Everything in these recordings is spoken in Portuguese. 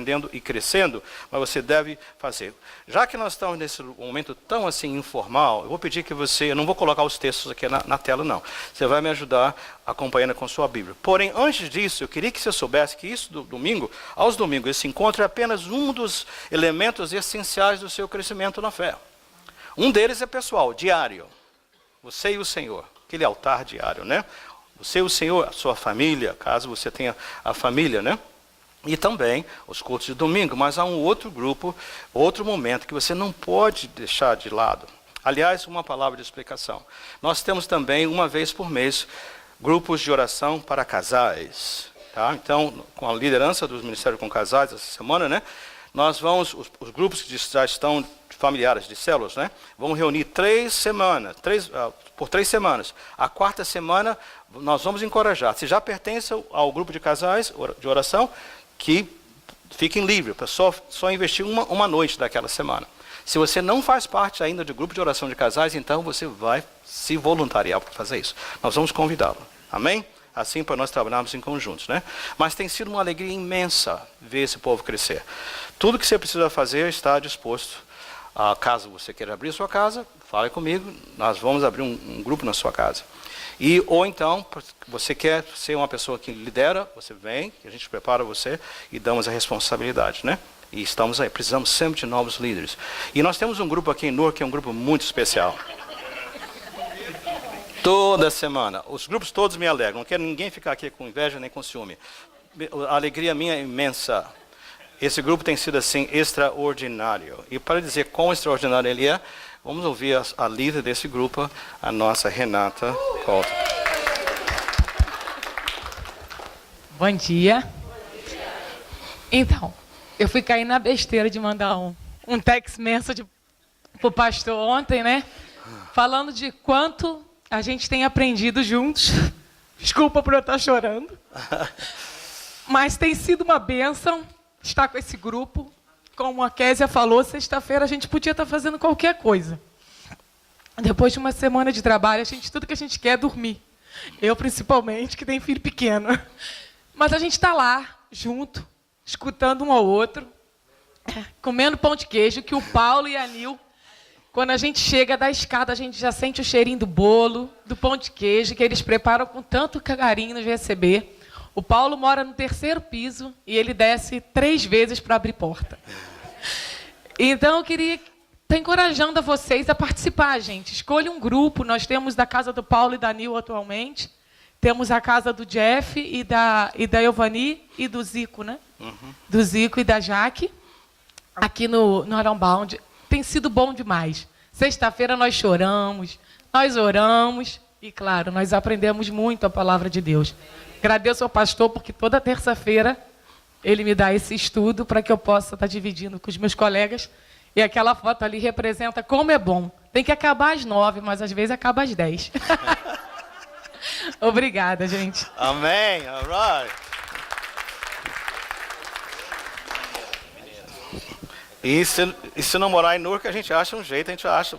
aprendendo e crescendo, mas você deve fazer. Já que nós estamos nesse momento tão assim informal, eu vou pedir que você, eu não vou colocar os textos aqui na tela não, você vai me ajudar acompanhando com sua Bíblia. Porém, antes disso, eu queria que você soubesse que isso do domingo, aos domingos, esse encontro é apenas um dos elementos essenciais do seu crescimento na fé. Um deles é pessoal, diário. Você e o Senhor, aquele altar diário, né? Você e o Senhor, a sua família, caso você tenha a família, né? E também os cultos de domingo, mas há um outro grupo, outro momento que você não pode deixar de lado. Aliás, uma palavra de explicação. Nós temos também, uma vez por mês, grupos de oração para casais. Tá? Então, com a liderança dos Ministérios com Casais essa semana, né? Nós vamos, os grupos que já estão familiares de células, né? Vamos reunir por 3 semanas. A quarta semana, nós vamos encorajar. Se já pertence ao grupo de casais de oração, que fiquem livres, para só investir uma noite daquela semana. Se você não faz parte ainda do grupo de oração de casais, então você vai se voluntariar para fazer isso. Nós vamos convidá-lo. Amém? Assim para nós trabalharmos em conjuntos, né? Mas tem sido uma alegria imensa ver esse povo crescer. Tudo que você precisa fazer está disposto. Caso você queira abrir sua casa, fale comigo, nós vamos abrir um grupo na sua casa. Ou então, você quer ser uma pessoa que lidera, você vem, a gente prepara você e damos a responsabilidade, né? E estamos aí, precisamos sempre de novos líderes. E nós temos um grupo aqui em Newark que é um grupo muito especial. Toda semana. Os grupos todos me alegram. Não quero ninguém ficar aqui com inveja nem com ciúme. A alegria minha é imensa. Esse grupo tem sido assim extraordinário. E para dizer quão extraordinário ele é, vamos ouvir a líder desse grupo, a nossa Renata Colton. Bom dia. Então, eu fui cair na besteira de mandar um text message pro pastor ontem, né? Falando de quanto a gente tem aprendido juntos. Desculpa por eu estar chorando. Mas tem sido uma bênção estar com esse grupo. Como a Késia falou, sexta-feira a gente podia estar fazendo qualquer coisa. Depois de uma semana de trabalho, tudo que a gente quer é dormir. Eu, principalmente, que tenho filho pequeno. Mas a gente está lá, junto, escutando um ao outro, comendo pão de queijo, que o Paulo e a Nil, quando a gente chega da escada, a gente já sente o cheirinho do bolo, do pão de queijo, que eles preparam com tanto carinho nos receber. O Paulo mora no 3º piso e ele desce 3 vezes para abrir porta. Então, eu queria estar encorajando a vocês a participar, gente. Escolha um grupo. Nós temos da casa do Paulo e da Nil atualmente. Temos a casa do Jeff e da Evani e do Zico, né? Uhum. Do Zico e da Jaque, aqui no Around. Tem sido bom demais. Sexta-feira nós choramos, nós oramos e, claro, nós aprendemos muito a palavra de Deus. Agradeço ao pastor porque toda terça-feira ele me dá esse estudo para que eu possa estar dividindo com os meus colegas. E aquela foto ali representa como é bom. Tem que acabar às 9, mas às vezes acaba às 10. Obrigada, gente. Amém. All right. E se não morar em Newark, a gente acha um jeito,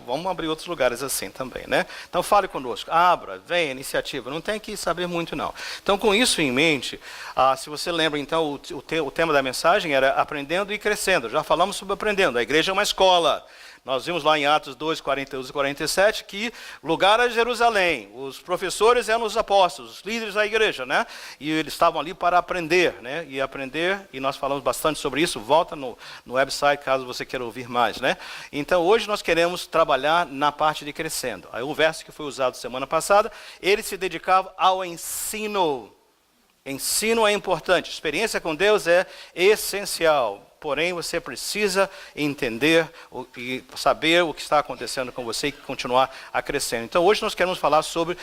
vamos abrir outros lugares assim também, né? Então fale conosco, abra, venha, iniciativa, não tem que saber muito não. Então com isso em mente, se você lembra então, o tema da mensagem era aprendendo e crescendo, já falamos sobre aprendendo, a igreja é uma escola. Nós vimos lá em Atos 2, 42 e 47, que lugar é Jerusalém, os professores eram os apóstolos, os líderes da igreja, né? E eles estavam ali para aprender, né? E nós falamos bastante sobre isso, volta no website caso você queira ouvir mais, né? Então hoje nós queremos trabalhar na parte de crescendo. Aí o verso que foi usado semana passada, ele se dedicava ao ensino. Ensino é importante, experiência com Deus é essencial. Porém, você precisa entender e saber o que está acontecendo com você e continuar a crescer. Então, hoje nós queremos falar sobre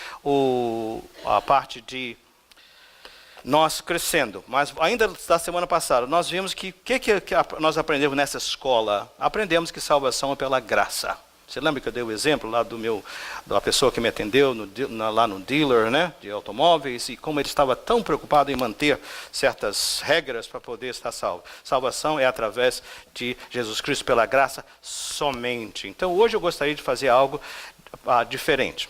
a parte de nós crescendo. Mas ainda da semana passada, nós vimos que nós aprendemos nessa escola? Aprendemos que salvação é pela graça. Você lembra que eu dei o exemplo lá da pessoa que me atendeu lá no dealer, né, de automóveis, e como ele estava tão preocupado em manter certas regras para poder estar salvo. Salvação é através de Jesus Cristo pela graça somente. Então hoje eu gostaria de fazer algo diferente.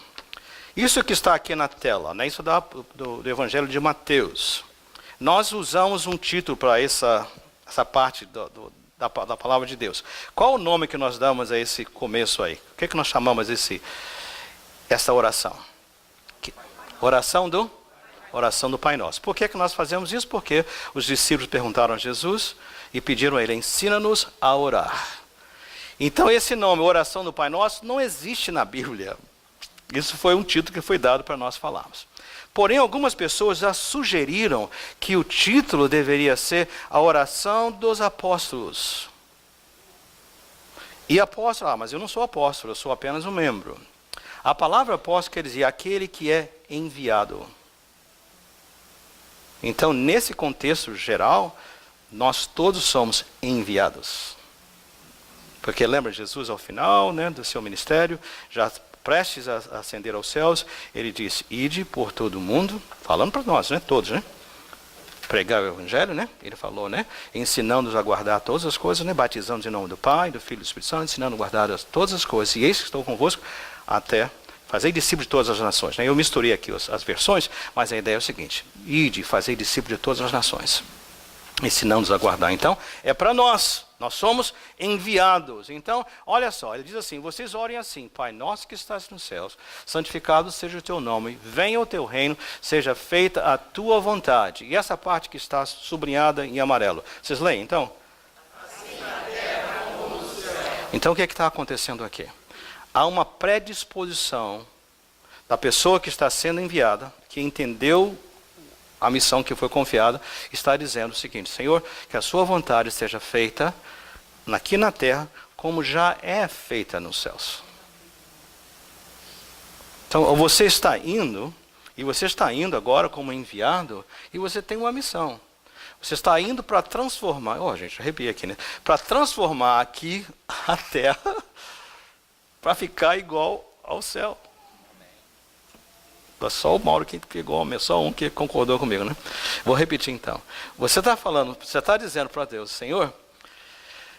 Isso que está aqui na tela, né, isso do Evangelho de Mateus. Nós usamos um título para essa parte da palavra de Deus. Qual o nome que nós damos a esse começo aí? O que nós chamamos essa oração? Oração do Pai Nosso. Por que nós fazemos isso? Porque os discípulos perguntaram a Jesus e pediram a Ele, ensina-nos a orar. Então esse nome, oração do Pai Nosso, não existe na Bíblia. Isso foi um título que foi dado para nós falarmos. Porém, algumas pessoas já sugeriram que o título deveria ser a oração dos apóstolos. E apóstolo, mas eu não sou apóstolo, eu sou apenas um membro. A palavra apóstolo quer dizer aquele que é enviado. Então, nesse contexto geral, nós todos somos enviados. Porque lembra, Jesus ao final, né, do seu ministério, já prestes a ascender aos céus, ele disse, ide por todo o mundo, falando para nós, né, todos, né? Pregar o evangelho, né? Ele falou, né? Ensinando-os a guardar todas as coisas, né? Batizando em nome do Pai, do Filho e do Espírito Santo, ensinando a guardar todas as coisas. E eis que estou convosco até fazer discípulos de todas as nações. Né? Eu misturei aqui as versões, mas a ideia é o seguinte, ide fazer discípulos de todas as nações. Ensinando-os a guardar. Então, é para nós. Nós somos enviados. Então, olha só, ele diz assim, vocês orem assim, Pai nosso que estás nos céus, santificado seja o teu nome, venha o teu reino, seja feita a tua vontade. E essa parte que está sublinhada em amarelo. Vocês leem, então? Assim na terra como no céu. Então, o que está acontecendo aqui? Há uma predisposição da pessoa que está sendo enviada, que entendeu a missão que foi confiada, está dizendo o seguinte, Senhor, que a sua vontade seja feita aqui na terra, como já é feita nos céus. Então, você está indo, e você está indo agora como enviado, e você tem uma missão. Você está indo para transformar, gente, arrepia aqui, né? Para transformar aqui a terra, para ficar igual ao céu. Só o Mauro que pegou, só um que concordou comigo, né? Vou repetir então. Você está falando, você está dizendo para Deus, Senhor,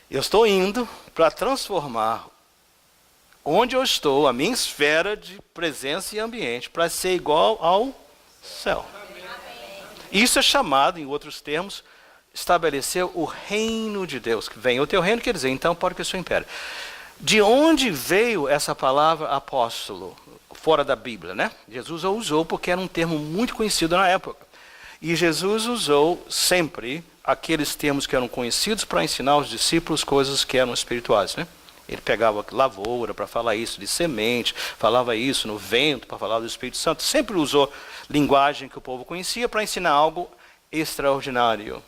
eu estou indo para transformar onde eu estou, a minha esfera de presença e ambiente, para ser igual ao céu. Isso é chamado, em outros termos, estabelecer o reino de Deus. Que vem o teu reino, quer dizer, então pode que o seu império. De onde veio essa palavra apóstolo? Fora da Bíblia, né? Jesus a usou porque era um termo muito conhecido na época. E Jesus usou sempre aqueles termos que eram conhecidos para ensinar os discípulos coisas que eram espirituais, né? Ele pegava lavoura para falar isso de semente, falava isso no vento para falar do Espírito Santo. Sempre usou linguagem que o povo conhecia para ensinar algo extraordinário,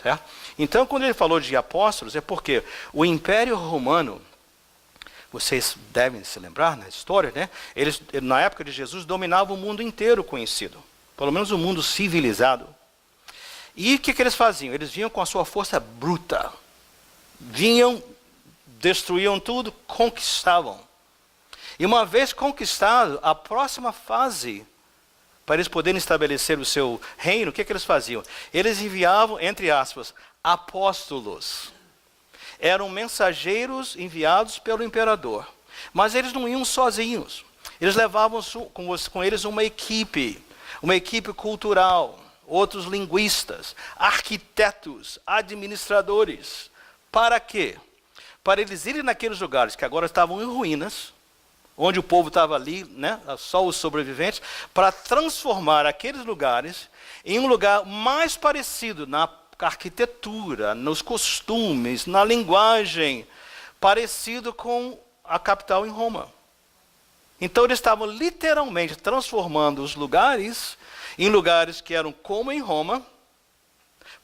certo? Então, quando ele falou de apóstolos, é porque o Império Romano, vocês devem se lembrar na história, né? Eles, na época de Jesus, dominavam o mundo inteiro conhecido. Pelo menos o mundo civilizado. E o que eles faziam? Eles vinham com a sua força bruta. Vinham, destruíam tudo, conquistavam. E uma vez conquistado, a próxima fase, para eles poderem estabelecer o seu reino, o que eles faziam? Eles enviavam, entre aspas, apóstolos. Eram mensageiros enviados pelo imperador. Mas eles não iam sozinhos. Eles levavam com eles uma equipe cultural, outros linguistas, arquitetos, administradores. Para quê? Para eles irem naqueles lugares que agora estavam em ruínas, onde o povo estava ali, né, só os sobreviventes, para transformar aqueles lugares em um lugar mais parecido na arquitetura, nos costumes, na linguagem, parecido com a capital em Roma. Então eles estavam literalmente transformando os lugares em lugares que eram como em Roma,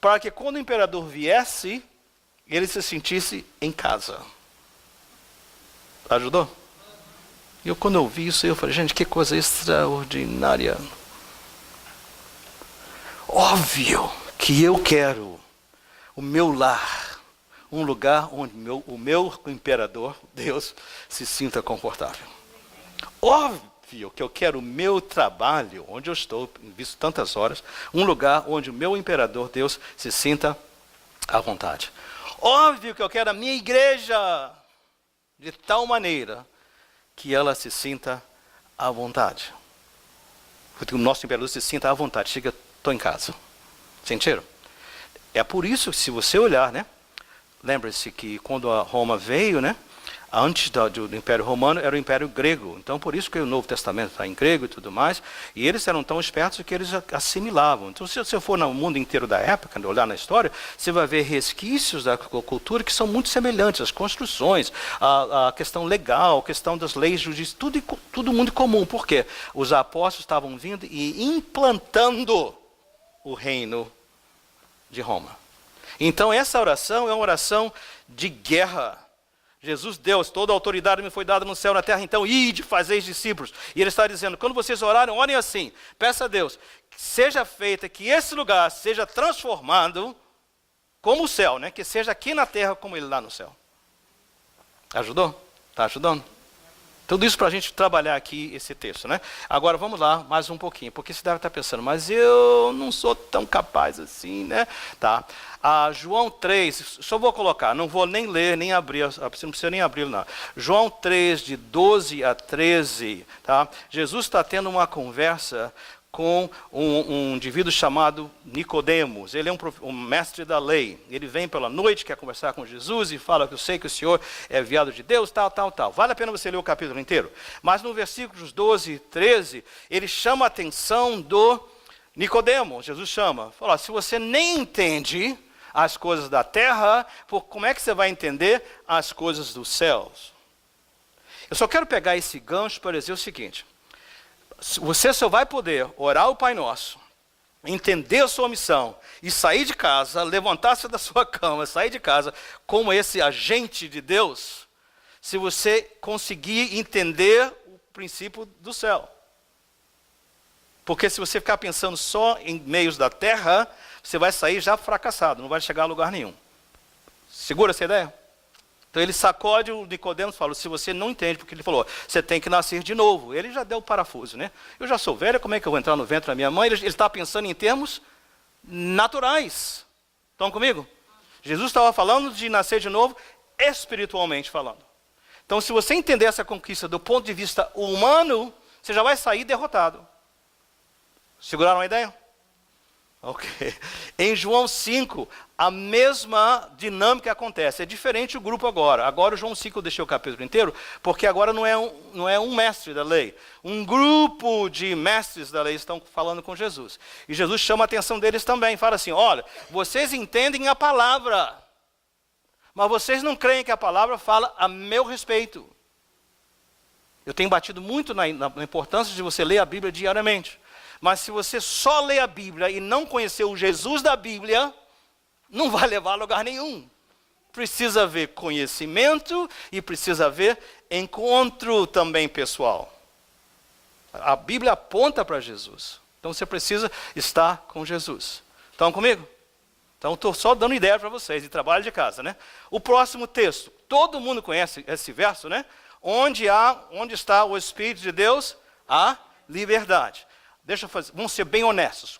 para que quando o imperador viesse, ele se sentisse em casa. Ajudou? E quando eu vi isso, eu falei, gente, que coisa extraordinária. Óbvio que eu quero o meu lar, um lugar onde o meu imperador, Deus, se sinta confortável. Óbvio que eu quero o meu trabalho, onde eu estou, visto tantas horas, um lugar onde o meu imperador, Deus, se sinta à vontade. Óbvio que eu quero a minha igreja de tal maneira que ela se sinta à vontade. Que o nosso imperador se sinta à vontade. Chega, estou em casa. Sentiram? É por isso que, se você olhar, né? Lembre-se que quando a Roma veio, né? Antes do Império Romano era o Império Grego. Então, por isso que o Novo Testamento está em grego e tudo mais. E eles eram tão espertos que eles assimilavam. Então, se você for no mundo inteiro da época, olhar na história, você vai ver resquícios da cultura que são muito semelhantes. As construções, a questão legal, a questão das leis jurídicas, tudo muito comum. Por quê? Os apóstolos estavam vindo e implantando o reino de Roma. Então, essa oração é uma oração de guerra. Jesus, Deus, toda a autoridade me foi dada no céu e na terra, então ide, fazeis discípulos. E ele está dizendo, quando vocês orarem, orem assim, peça a Deus, que seja feita, que esse lugar seja transformado como o céu, né? Que seja aqui na terra como ele lá no céu. Ajudou? Está ajudando? Tudo isso para a gente trabalhar aqui esse texto, né? Agora vamos lá, mais um pouquinho, porque você deve estar pensando, mas eu não sou tão capaz assim, né? Tá. João 3, só vou colocar, não vou nem ler, nem abrir, você não precisa nem abrir, não. João 3, de 12 a 13, tá? Jesus está tendo uma conversa com um indivíduo chamado Nicodemos. Ele é um mestre da lei. Ele vem pela noite, quer conversar com Jesus e fala que eu sei que o Senhor é enviado de Deus, tal. Vale a pena você ler o capítulo inteiro. Mas no versículos 12 e 13, ele chama a atenção do Nicodemos. Jesus chama. Fala, se você nem entende as coisas da terra, como é que você vai entender as coisas dos céus? Eu só quero pegar esse gancho para dizer o seguinte. Você só vai poder orar o Pai Nosso, entender a sua missão e sair de casa, levantar-se da sua cama, sair de casa como esse agente de Deus, se você conseguir entender o princípio do céu. Porque se você ficar pensando só em meios da terra, você vai sair já fracassado, não vai chegar a lugar nenhum. Segura essa ideia? Então ele sacode o Nicodemos e fala, se você não entende, porque ele falou, você tem que nascer de novo. Ele já deu o parafuso, né? Eu já sou velho, como é que eu vou entrar no ventre da minha mãe? Ele está pensando em termos naturais. Estão comigo? Jesus estava falando de nascer de novo, espiritualmente falando. Então, se você entender essa conquista do ponto de vista humano, você já vai sair derrotado. Seguraram a ideia? Ok. Em João 5, a mesma dinâmica acontece. É diferente o grupo agora. Agora o João 5 eu deixei o capítulo inteiro, porque agora não é um mestre da lei. Um grupo de mestres da lei estão falando com Jesus. E Jesus chama a atenção deles também. Fala assim, olha, vocês entendem a palavra, mas vocês não creem que a palavra fala a meu respeito. Eu tenho batido muito na importância de você ler a Bíblia diariamente. Mas se você só lê a Bíblia e não conhecer o Jesus da Bíblia, não vai levar a lugar nenhum. Precisa haver conhecimento e precisa haver encontro também pessoal. A Bíblia aponta para Jesus. Então você precisa estar com Jesus. Estão comigo? Então estou só dando ideia para vocês de trabalho de casa, né? O próximo texto, todo mundo conhece esse verso, né? Onde está o Espírito de Deus, há liberdade. Vamos ser bem honestos.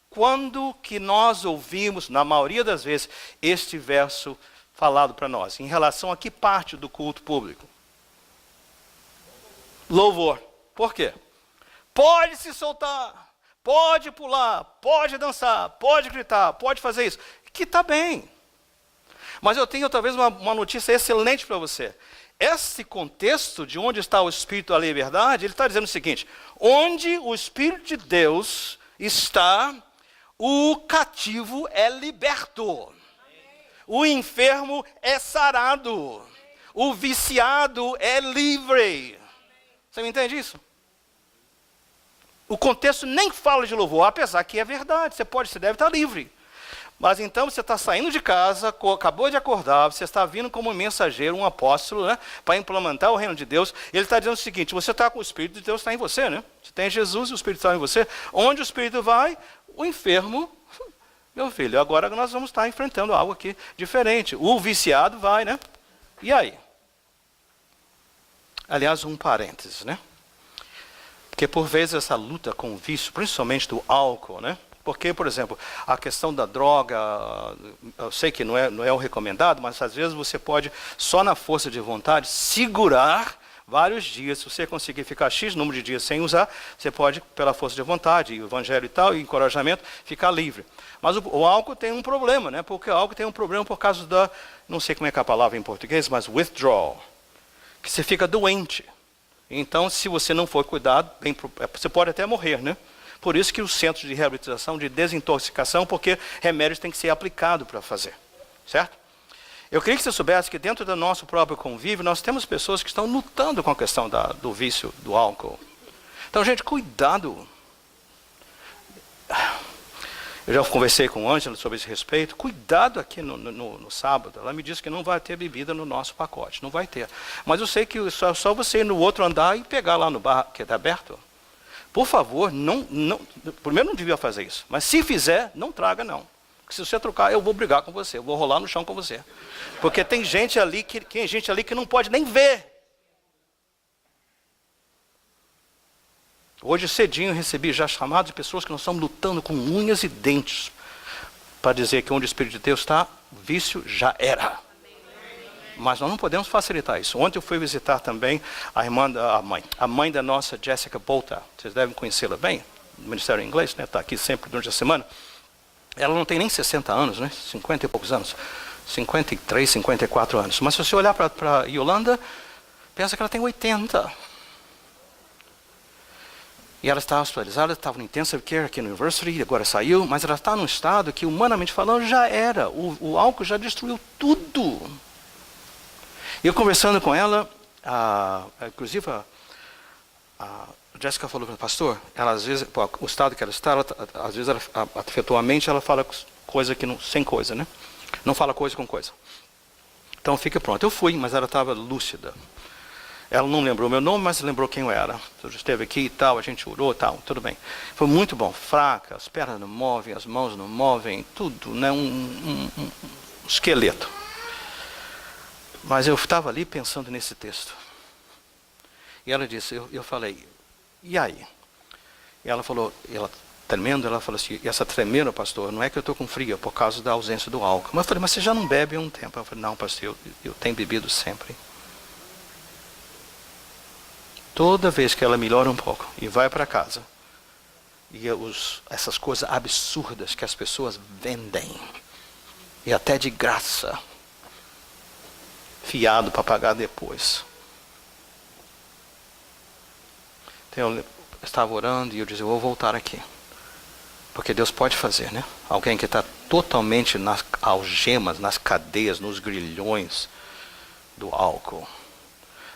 Quando que nós ouvimos, na maioria das vezes, este verso falado para nós? Em relação a que parte do culto público? Louvor. Por quê? Pode se soltar, pode pular, pode dançar, pode gritar, pode fazer isso. Que está bem. Mas eu tenho talvez uma notícia excelente para você. Esse contexto de onde está o Espírito da liberdade, ele está dizendo o seguinte, onde o Espírito de Deus está, o cativo é liberto, o enfermo é sarado, o viciado é livre. Você me entende isso? O contexto nem fala de louvor, apesar que é verdade, você deve estar livre. Mas então você está saindo de casa, acabou de acordar, você está vindo como um mensageiro, um apóstolo, né, para implementar o reino de Deus. Ele está dizendo o seguinte, você está com o Espírito de Deus, está em você, né? Você tem Jesus e o Espírito está em você. Onde o Espírito vai, o enfermo, meu filho, agora nós vamos estar enfrentando algo aqui diferente. O viciado vai, né? E aí? Aliás, um parênteses, né? Porque por vezes essa luta com o vício, principalmente do álcool, né? Porque, por exemplo, a questão da droga, eu sei que não é o recomendado, mas às vezes você pode, só na força de vontade, segurar vários dias. Se você conseguir ficar X número de dias sem usar, você pode, pela força de vontade, e o evangelho e tal, e encorajamento, ficar livre. Mas o álcool tem um problema, né? Porque o álcool tem um problema por causa da, não sei como é que é a palavra em português, mas withdrawal, que você fica doente. Então, se você não for cuidado, você pode até morrer, né? Por isso que os centros de reabilitação, de desintoxicação, porque remédios têm que ser aplicados para fazer, certo? Eu queria que você soubesse que dentro do nosso próprio convívio, nós temos pessoas que estão lutando com a questão do vício do álcool. Então, gente, cuidado. Eu já conversei com a Ângela sobre esse respeito. Cuidado aqui no sábado. Ela me disse que não vai ter bebida no nosso pacote. Não vai ter. Mas eu sei que só você ir no outro andar e pegar lá no bar que está aberto. Por favor, primeiro não devia fazer isso. Mas se fizer, não traga não. Porque se você trocar, eu vou brigar com você. Eu vou rolar no chão com você. Porque tem gente ali que não pode nem ver. Hoje cedinho eu recebi já chamados de pessoas que nós estamos lutando com unhas e dentes para dizer que onde o Espírito de Deus está, o vício já era. Mas nós não podemos facilitar isso. Ontem eu fui visitar também a mãe da nossa Jessica Bolta. Vocês devem conhecê-la bem, do Ministério Inglês, né? Está aqui sempre durante a semana. Ela não tem nem 60 anos, né? 50 e poucos anos. 53, 54 anos. Mas se você olhar para Yolanda, pensa que ela tem 80. E ela estava hospitalizada, estava no intensive care aqui no University, agora saiu, mas ela está num estado que, humanamente falando, já era. O álcool já destruiu tudo. E eu conversando com ela, inclusive a Jessica falou para o pastor, ela às vezes, o estado que ela está, às vezes ela afetou a mente, ela fala coisa que não, sem coisa, né? Não fala coisa com coisa. Então fica pronto. Eu fui, mas ela estava lúcida. Ela não lembrou meu nome, mas lembrou quem eu era. Eu esteve aqui e tal, a gente orou e tal, tudo bem. Foi muito bom, fraca, as pernas não movem, as mãos não movem, tudo, né? Um esqueleto. Mas eu estava ali pensando nesse texto. E ela disse, eu falei, e aí? E ela falou, tremendo, ela falou assim, essa tremenda, pastor, não é que eu estou com frio, é por causa da ausência do álcool. Mas eu falei, mas você já não bebe há um tempo? Eu falei, não, pastor, eu tenho bebido sempre. Toda vez que ela melhora um pouco e vai para casa, e essas coisas absurdas que as pessoas vendem, e até de graça, fiado para pagar depois. Então eu estava orando e eu dizia, eu vou voltar aqui. Porque Deus pode fazer, né? Alguém que está totalmente nas algemas, nas cadeias, nos grilhões do álcool.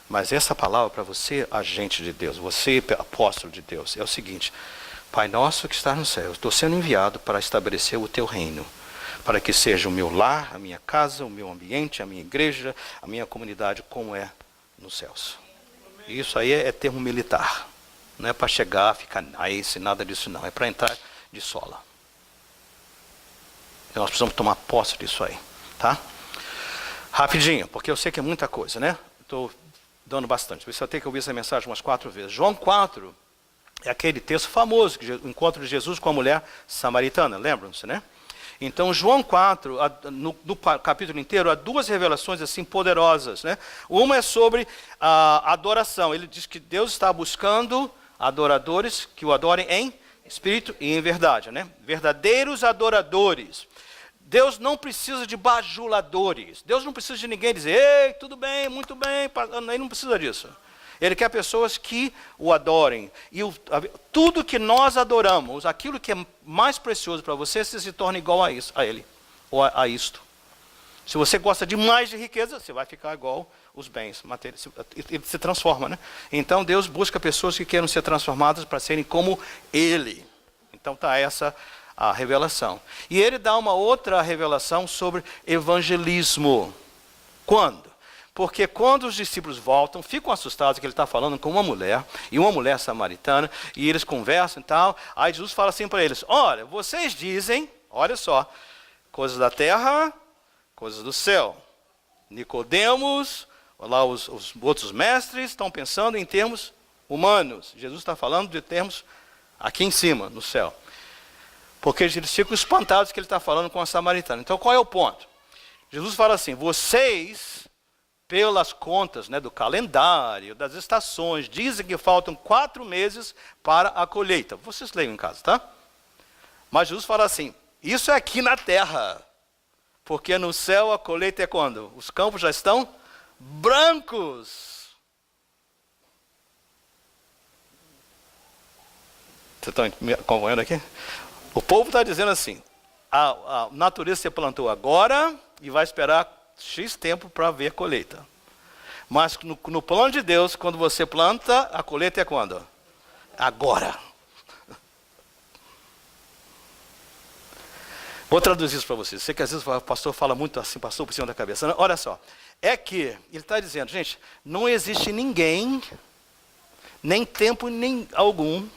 Mas essa palavra para você, agente de Deus, você, apóstolo de Deus, é o seguinte: Pai nosso que está no céu, eu estou sendo enviado para estabelecer o teu reino, para que seja o meu lar, a minha casa, o meu ambiente, a minha igreja, a minha comunidade, como é nos céus. Isso aí é termo militar. Não é para chegar, ficar nice, nada disso não. É para entrar de sola. E nós precisamos tomar posse disso aí, tá? Rapidinho, porque eu sei que é muita coisa, né? Estou dando bastante. Você vai ter que ouvir essa mensagem umas 4 vezes. João 4 é aquele texto famoso, o encontro de Jesus com a mulher samaritana, lembram-se, né? Então, João 4, no capítulo inteiro, há 2 revelações assim poderosas, né? Uma é sobre a adoração. Ele diz que Deus está buscando adoradores que o adorem em espírito e em verdade, né? Verdadeiros adoradores. Deus não precisa de bajuladores. Deus não precisa de ninguém dizer, ei, tudo bem, muito bem. Ele não precisa disso. Ele quer pessoas que o adorem. E tudo que nós adoramos, aquilo que é mais precioso para você, se torna igual a isso, a ele, ou a isto. Se você gosta demais de riqueza, você vai ficar igual os bens materiais. Ele se transforma, né? Então Deus busca pessoas que queiram ser transformadas para serem como Ele. Então está essa a revelação. E ele dá uma outra revelação sobre evangelismo. Quando? Porque quando os discípulos voltam, ficam assustados que ele está falando com uma mulher, e uma mulher samaritana, e eles conversam e tal. Aí Jesus fala assim para eles, olha, vocês dizem, olha só, coisas da terra, coisas do céu. Nicodemos, lá os outros mestres estão pensando em termos humanos. Jesus está falando de termos aqui em cima, no céu. Porque eles ficam espantados que ele está falando com a samaritana. Então qual é o ponto? Jesus fala assim, vocês pelas contas, né, do calendário, das estações, dizem que faltam 4 meses para a colheita. Vocês leiam em casa, tá? Mas Jesus fala assim, isso é aqui na terra, porque no céu a colheita é quando? Os campos já estão brancos. Vocês estão me acompanhando aqui? O povo está dizendo assim, a natureza se plantou agora e vai esperar X tempo para ver a colheita. Mas no plano de Deus, quando você planta, a colheita é quando? Agora. Vou traduzir isso para vocês. Sei que às vezes o pastor fala muito assim, passou por cima da cabeça. Olha só, é que ele está dizendo, gente, não existe ninguém, nem tempo nem algum,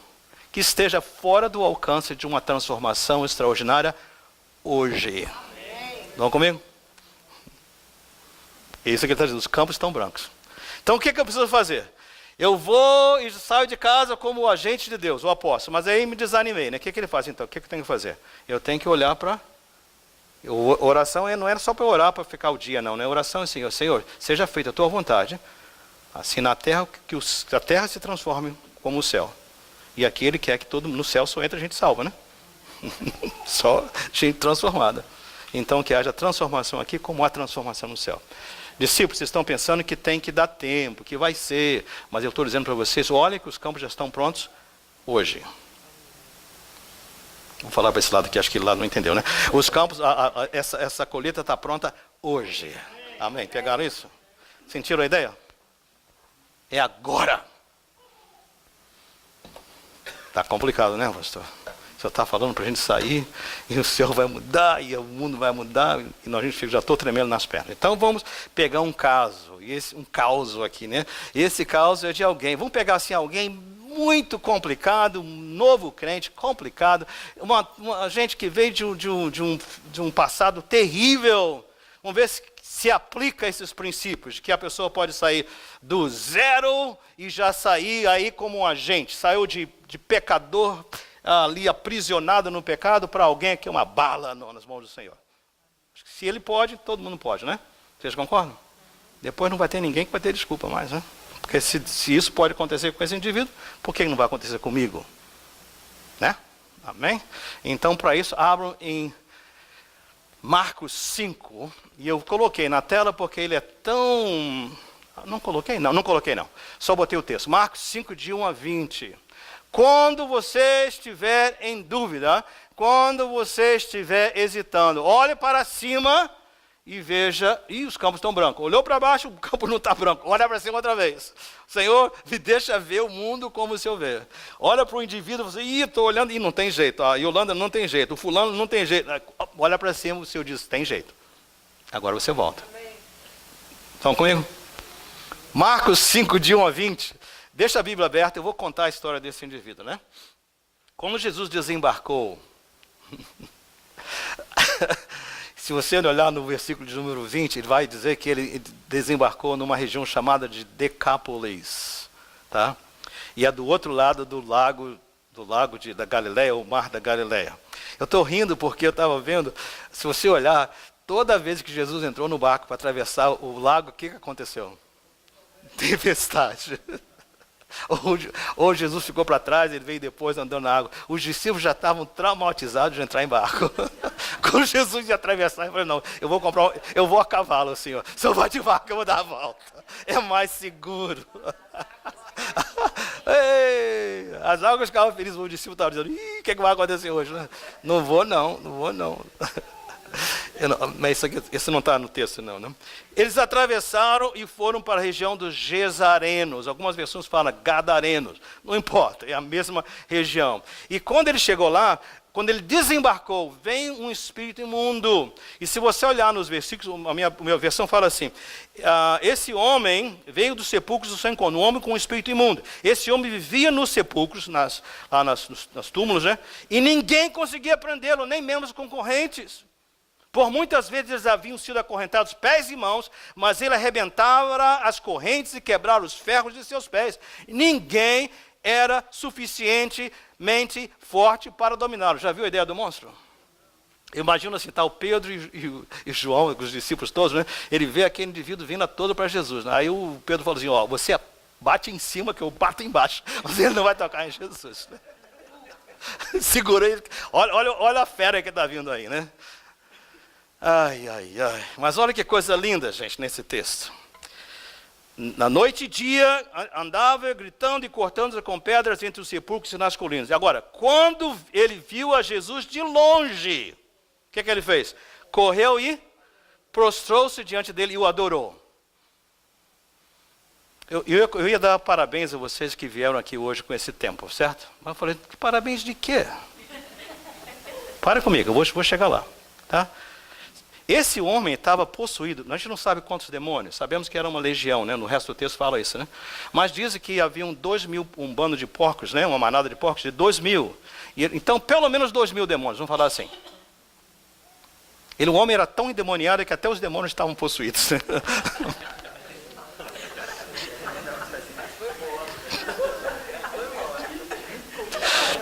que esteja fora do alcance de uma transformação extraordinária hoje. Vão comigo? É isso que ele está dizendo, os campos estão brancos. Então o que eu preciso fazer? Eu vou e saio de casa como o agente de Deus, o apóstolo, mas aí me desanimei, né? O que ele faz então? O que eu tenho que fazer? Eu tenho que olhar para... Oração não era só para orar para ficar o dia, não, né? Oração é assim, Senhor, seja feita a tua vontade, assim na terra, que a terra se transforme como o céu. E aqui ele quer que todo mundo no céu só entra gente salva, né? Só gente transformada. Então que haja transformação aqui como há transformação no céu. Discípulos, vocês estão pensando que tem que dar tempo, que vai ser, mas eu estou dizendo para vocês, olhem que os campos já estão prontos hoje. Vou falar para esse lado aqui, acho que ele lá não entendeu, né? Os campos, essa colheita está pronta hoje. Amém? Pegaram isso? Sentiram a ideia? É agora. Está complicado, né, pastor? O senhor está falando para a gente sair, e o céu vai mudar, e o mundo vai mudar, e a gente já estou tremendo nas pernas. Então vamos pegar um caso, um caos aqui, né? Esse caos é de alguém. Vamos pegar assim alguém muito complicado, um novo crente complicado, uma gente que veio de um passado terrível. Vamos ver se aplica esses princípios, que a pessoa pode sair do zero e já sair aí como um agente. Saiu de pecador ali aprisionado no pecado para alguém que é uma bala nas mãos do Senhor. Se ele pode, todo mundo pode, né? Vocês concordam? Depois não vai ter ninguém que vai ter desculpa mais, né? Porque se isso pode acontecer com esse indivíduo, por que não vai acontecer comigo? Né? Amém? Então, para isso, abram em Marcos 5, e eu coloquei na tela porque ele é tão... Não coloquei não. Só botei o texto. Marcos 5, de 1 a 20. Quando você estiver em dúvida, quando você estiver hesitando, olhe para cima e veja, os campos estão brancos. Olhou para baixo, o campo não está branco. Olha para cima outra vez. Senhor, me deixa ver o mundo como o Senhor vê. Olha para o indivíduo, você, estou olhando, e não tem jeito. A Yolanda não tem jeito, o fulano não tem jeito. Olha para cima, o Senhor diz, tem jeito. Agora você volta. Estão comigo? Marcos 5, de 1 a 20. Deixa a Bíblia aberta, eu vou contar a história desse indivíduo, né? Quando Jesus desembarcou, se você olhar no versículo de número 20, ele vai dizer que ele desembarcou numa região chamada de Decápolis, tá? E é do outro lado do lago da Galileia, o mar da Galileia. Eu estou rindo porque eu estava vendo, se você olhar, toda vez que Jesus entrou no barco para atravessar o lago, o que aconteceu? Tempestade. Ou Jesus ficou para trás, ele veio depois andando na água. Os discípulos já estavam traumatizados de entrar em barco. Quando Jesus ia atravessar, ele falou, não, eu vou a cavalo, Senhor. Se eu vou de barco, eu vou dar a volta. É mais seguro. Ei, as águas ficavam felizes, o discípulo estava dizendo, o que vai acontecer hoje? Não vou não. Mas isso não está no texto, não, né? Eles atravessaram e foram para a região dos Gesarenos. Algumas versões falam Gadarenos. Não importa, é a mesma região. E quando ele chegou lá, quando ele desembarcou, vem um espírito imundo. E se você olhar nos versículos, a minha versão fala assim, esse homem veio dos sepulcros do seu encontro, um homem com um espírito imundo. Esse homem vivia nos sepulcros, nas túmulos, né? E ninguém conseguia prendê-lo, nem mesmo os concorrentes. Por muitas vezes eles haviam sido acorrentados pés e mãos, mas ele arrebentava as correntes e quebrava os ferros de seus pés. Ninguém era suficientemente forte para dominá-lo. Já viu a ideia do monstro? Imagina assim, tá o Pedro e João, os discípulos todos, né? Ele vê aquele indivíduo vindo a todo para Jesus. Né? Aí o Pedro falou assim, ó, você bate em cima que eu bato embaixo. Mas ele não vai tocar em Jesus. Né? Segurei. Olha a fera que está vindo aí, né? Ai, ai, ai. Mas olha que coisa linda, gente, nesse texto. Na noite e dia, andava gritando e cortando com pedras entre os sepulcros e nas colinas. E agora, quando ele viu a Jesus de longe, o que ele fez? Correu e prostrou-se diante dele e o adorou. Eu ia dar parabéns a vocês que vieram aqui hoje com esse tempo, certo? Mas eu falei, parabéns de quê? Para comigo, eu vou chegar lá. Tá? Esse homem estava possuído, a gente não sabe quantos demônios, sabemos que era uma legião, né? No resto do texto fala isso, né? Mas dizem que haviam 2.000, um bando de porcos, né? Uma manada de porcos de 2.000. Então, pelo menos 2.000 demônios, vamos falar assim. O homem era tão endemoniado que até os demônios estavam possuídos.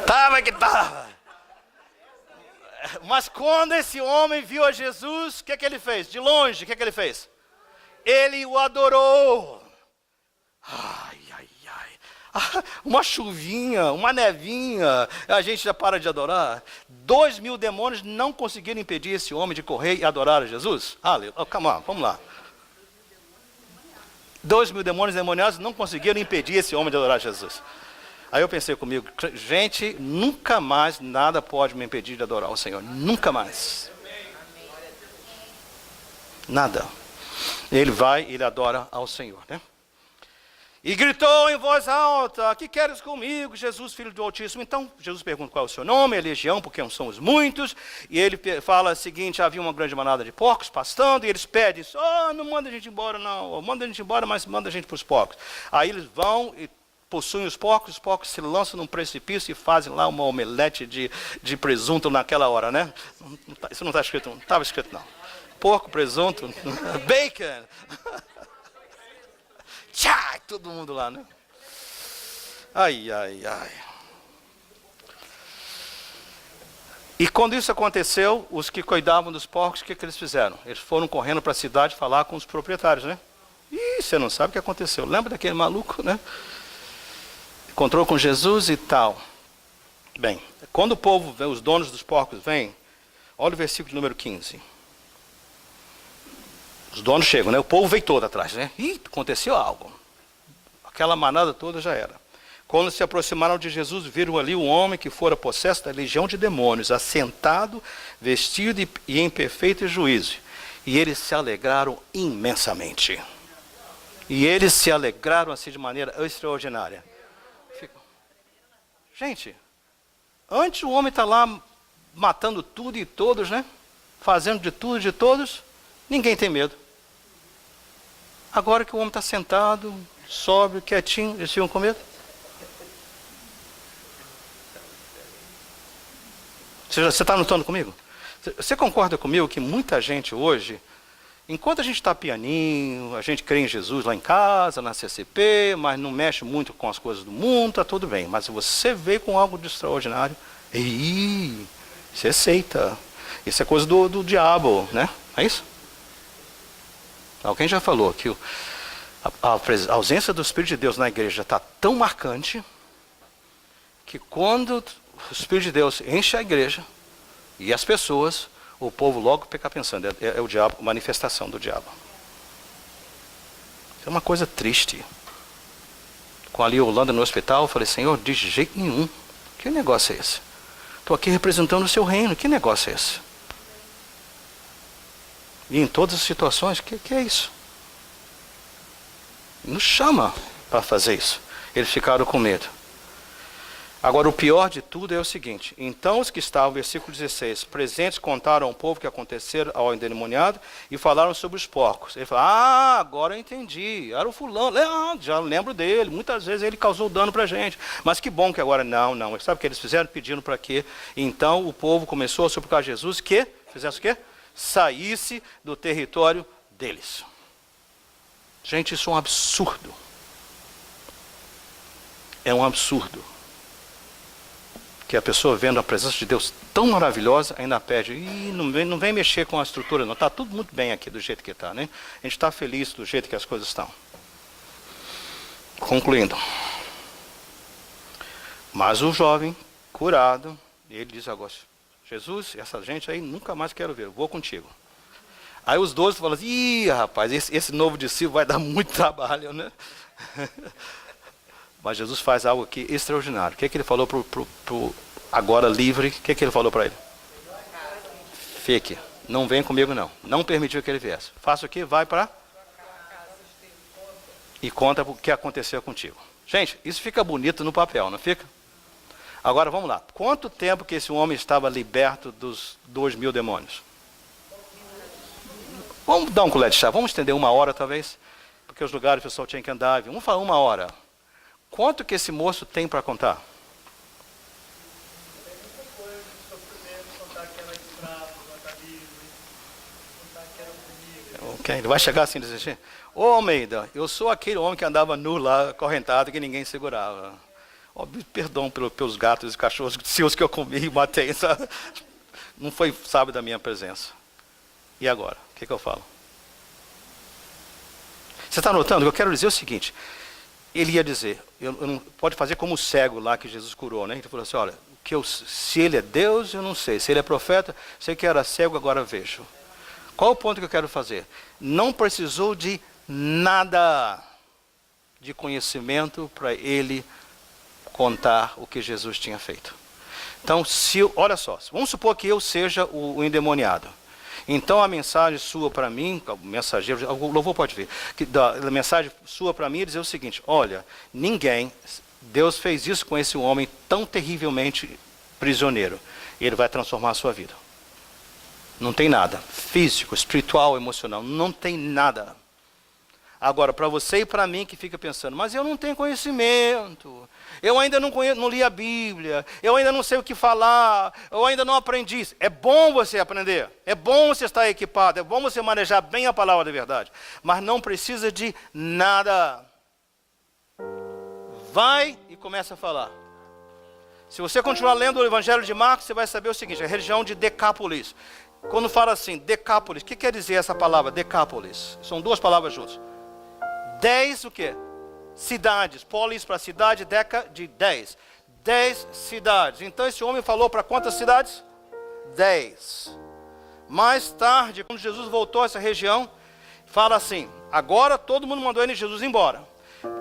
Tava que tava. Mas quando esse homem viu a Jesus, o que ele fez? De longe, o que ele fez? Ele o adorou. Ai, ai, ai. Uma chuvinha, uma nevinha, a gente já para de adorar. 2.000 demônios não conseguiram impedir esse homem de correr e adorar a Jesus? Calma lá, vamos lá. 2.000 demônios demoniados não conseguiram impedir esse homem de adorar a Jesus. Aí eu pensei comigo, gente, nunca mais nada pode me impedir de adorar o Senhor. Nunca mais. Nada. Ele vai e ele adora ao Senhor, né? E gritou em voz alta, que queres comigo, Jesus, Filho do Altíssimo? Então, Jesus pergunta qual é o seu nome, é legião, porque somos muitos. E ele fala o seguinte, havia uma grande manada de porcos pastando, e eles pedem, não manda a gente embora não, manda a gente embora, mas manda a gente para os porcos. Aí eles vão e possuem os porcos se lançam num precipício e fazem lá uma omelete de presunto naquela hora, né? Isso não está escrito, não estava escrito não. Porco, presunto, bacon. Tchá, todo mundo lá, né? Ai, ai, ai. E quando isso aconteceu, os que cuidavam dos porcos, o que eles fizeram? Eles foram correndo para a cidade falar com os proprietários, né? Ih, você não sabe o que aconteceu. Lembra daquele maluco, né? Encontrou com Jesus e tal. Bem, quando o povo, os donos dos porcos vêm, olha o versículo número 15. Os donos chegam, né? O povo veio todo atrás, né? Ih, aconteceu algo. Aquela manada toda já era. Quando se aproximaram de Jesus, viram ali um homem que fora possesso da legião de demônios, assentado, vestido e em perfeito juízo. E eles se alegraram imensamente. E eles se alegraram assim de maneira extraordinária. Gente, antes o homem está lá matando tudo e todos, né? Fazendo de tudo e de todos, ninguém tem medo. Agora que o homem está sentado, sóbrio, quietinho, eles ficam com medo. Você está notando comigo? Você concorda comigo que muita gente hoje, enquanto a gente está pianinho, a gente crê em Jesus lá em casa, na CCP, mas não mexe muito com as coisas do mundo, está tudo bem. Mas se você veio com algo de extraordinário, isso é seita. Isso é coisa do diabo, né? É isso? Alguém já falou que a ausência do Espírito de Deus na igreja está tão marcante que quando o Espírito de Deus enche a igreja e as pessoas, o povo logo fica pensando, é o diabo, manifestação do diabo. Isso é uma coisa triste. Com ali a Holanda no hospital, eu falei, Senhor, de jeito nenhum. Que negócio é esse? Estou aqui representando o seu reino, que negócio é esse? E em todas as situações, que é isso? Nos chama para fazer isso. Eles ficaram com medo. Agora, o pior de tudo é o seguinte. Então, os que estavam, versículo 16, presentes contaram ao povo o que aconteceu ao endemoniado e falaram sobre os porcos. Ele falou, agora eu entendi. Era o fulano. Já lembro dele. Muitas vezes ele causou dano para a gente. Mas que bom que agora não. Sabe o que eles fizeram? Pedindo para quê? Então, o povo começou a suplicar a Jesus que fizesse o quê? Saísse do território deles. Gente, isso é um absurdo. É um absurdo. Que a pessoa vendo a presença de Deus tão maravilhosa, ainda pede, não vem mexer com a estrutura não, está tudo muito bem aqui do jeito que está, né? A gente está feliz do jeito que as coisas estão. Concluindo. Mas o jovem, curado, ele diz agora, Jesus, essa gente aí nunca mais quero ver, eu vou contigo. Aí os 12 falam assim, ih, rapaz, esse novo discípulo vai dar muito trabalho, né? Mas Jesus faz algo aqui extraordinário. O que ele falou pro agora livre? O que ele falou para ele? Fique, não vem comigo não. Não permitiu que ele viesse. Faça o quê? Vai para... E conta o que aconteceu contigo. Gente, isso fica bonito no papel, não fica? Agora vamos lá. Quanto tempo que esse homem estava liberto dos 2.000 demônios? Vamos dar um colete de chá. Vamos estender 1 hora talvez? Porque os lugares o pessoal tinha que andar. Vamos falar 1 hora. Quanto que esse moço tem para contar? Ok, ele vai chegar assim e dizer assim, ô Almeida, eu sou aquele homem que andava nu lá, acorrentado, que ninguém segurava. Oh, perdão pelos gatos e cachorros seus que eu comi e matei. Sabe? Não foi sábio da minha presença. E agora? O que eu falo? Você está notando? Eu quero dizer o seguinte. Ele ia dizer, pode fazer como o cego lá que Jesus curou, né? Ele falou assim, olha, se ele é Deus, eu não sei. Se ele é profeta, sei que era cego, agora vejo. Qual o ponto que eu quero fazer? Não precisou de nada de conhecimento para ele contar o que Jesus tinha feito. Então, olha só, vamos supor que eu seja o endemoniado. Então a mensagem sua para mim, o mensageiro, o louvor pode ver, a mensagem sua para mim é dizer o seguinte, olha, Deus fez isso com esse homem tão terrivelmente prisioneiro, ele vai transformar a sua vida. Não tem nada, físico, espiritual, emocional, não tem nada. Agora, para você e para mim que fica pensando, mas eu não tenho conhecimento, eu ainda não li a Bíblia, eu ainda não sei o que falar, eu ainda não aprendi. É bom você aprender, é bom você estar equipado, é bom você manejar bem a palavra da verdade, mas não precisa de nada. Vai e começa a falar. Se você continuar lendo o Evangelho de Marcos, você vai saber o seguinte, a região de Decápolis. Quando fala assim, Decápolis, o que quer dizer essa palavra, Decápolis? São 2 palavras juntas. 10 o quê? Cidades. Polis para cidade, deca de 10. 10 cidades. Então esse homem falou para quantas cidades? 10. Mais tarde, quando Jesus voltou a essa região, fala assim, agora todo mundo mandou Jesus embora.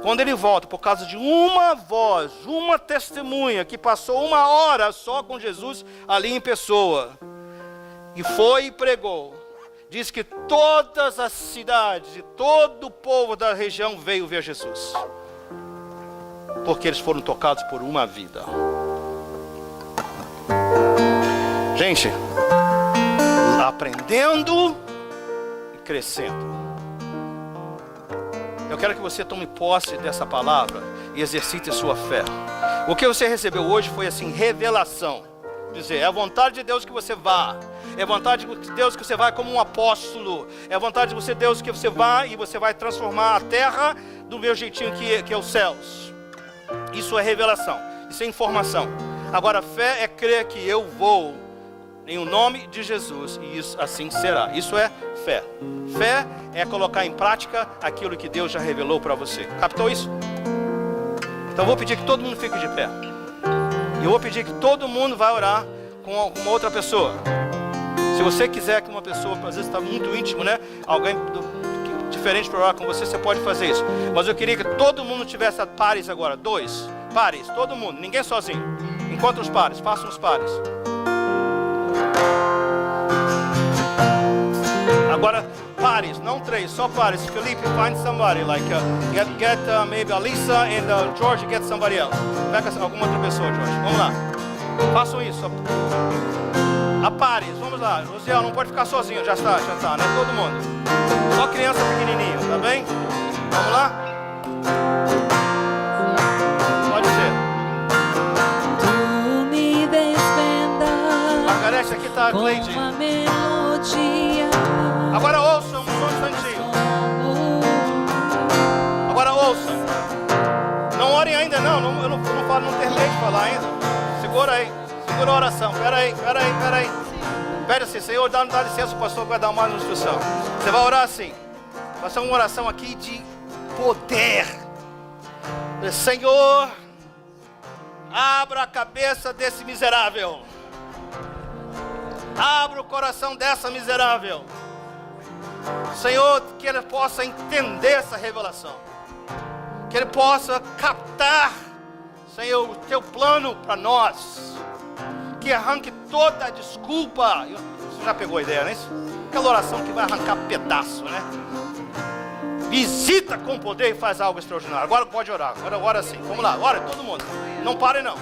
Quando ele volta, por causa de uma voz, uma testemunha, que passou 1 hora só com Jesus ali em pessoa, e foi e pregou, diz que todas as cidades e todo o povo da região veio ver Jesus. Porque eles foram tocados por uma vida. Gente, aprendendo e crescendo. Eu quero que você tome posse dessa palavra e exercite a sua fé. O que você recebeu hoje foi assim, revelação. Dizer, é a vontade de Deus que você vá. É a vontade de Deus que você vai como um apóstolo. É a vontade de Deus que você vá e você vai transformar a terra do meu jeitinho que é os céus. Isso é revelação, isso é informação. Agora, fé é crer que eu vou em o nome de Jesus e isso assim será. Isso é fé. Fé é colocar em prática aquilo que Deus já revelou para você. Captou isso? Então eu vou pedir que todo mundo fique de pé. E eu vou pedir que todo mundo vai orar com uma outra pessoa. Se você quiser que uma pessoa, às vezes está muito íntimo, né? Alguém diferente para orar com você, você pode fazer isso. Mas eu queria que todo mundo tivesse pares agora. 2 pares, todo mundo, ninguém sozinho. Encontre os pares, façam os pares. Agora, pares, não 3, só pares. Felipe, find somebody, like, get maybe Alisa and George, get somebody else. Pega alguma outra pessoa, George. Vamos lá. Façam isso. A pares, vamos lá. Rosiel, não pode ficar sozinho, já está, né? Todo mundo. Só criança pequenininha, tá bem? Vamos lá? Pode ser. Tu me desvendas. Margarete, aqui está a Cleide. Agora ouçam, só um instantinho. Agora ouçam. Não orem ainda não, eu não terminei de falar ainda. segura aí a oração. Pera aí. Pede assim, Senhor, dá licença, o pastor vai dar mais uma instrução. Você vai orar assim. Vai ser uma oração aqui de poder. Senhor, abra a cabeça desse miserável. Abra o coração dessa miserável. Senhor, que ele possa entender essa revelação. Que ele possa captar, Senhor, o teu plano para nós. Que arranque toda a desculpa. Você já pegou a ideia, não é isso? Aquela oração que vai arrancar pedaço, né? Visita com poder e faz algo extraordinário. Agora pode orar. Agora ora sim. Vamos lá, ora todo mundo. Não pare não.